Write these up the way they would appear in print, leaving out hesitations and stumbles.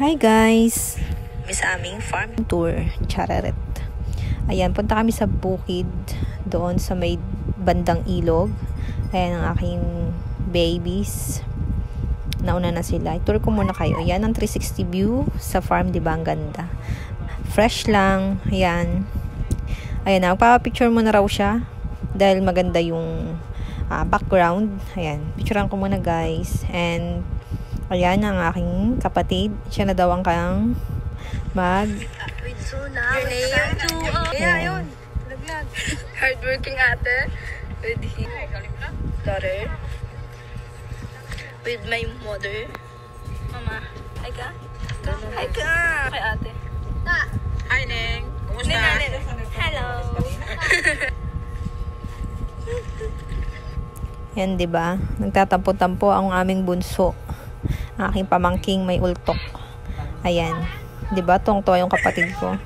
Hi guys! Kami sa aming farm tour. Chararet. Ayan, punta kami sa bukid. Doon sa may bandang ilog. Ayan ang aking babies. Nauna na sila. I-tour ko muna kayo. Ayan ang 360 view sa farm. Diba ang ganda? Fresh lang. Ayan. Ayan na. Magpapapicture mo na raw siya. Dahil maganda yung background. Ayan. Picturean ko muna guys. And ayan ang aking kapatid. Siya na daw ang kang with Suna. Your name too. Yeah, yun. Laglag. Hardworking ate. With his daughter. With my mother. Mama. Hi ka? Hi ka. Hi ate. Hi, Neng. Kumusta? Hello. Yan, diba? Nagtatampo-tampo ang aming bunso. Ang aking pamangking may ultok. Ayan. Diba? Tuwang-tuwa yung kapatid ko.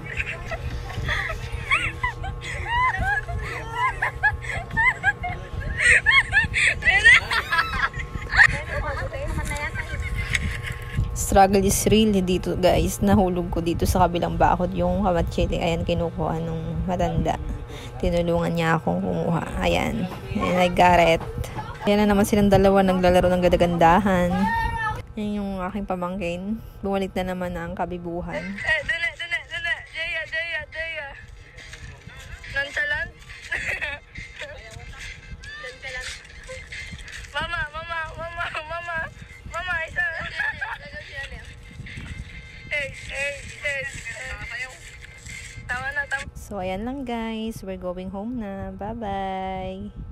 Struggle is real dito guys. Nahulog ko dito sa kabilang bakod yung kamatsili. Ayan, kinukuha nung matanda. Tinulungan niya akong kumuha. Ayan. Ayan, nag-garet. Ayan na naman silang dalawa naglalaro ng gadagandahan. Yan yung aking pamangkin. Bumalik na naman ang kabibuhan. Dala. Jaya. Nonchalant. Nonchalant. Mama, isa. Tama na. So, ayan lang guys. We're going home na. Bye-bye.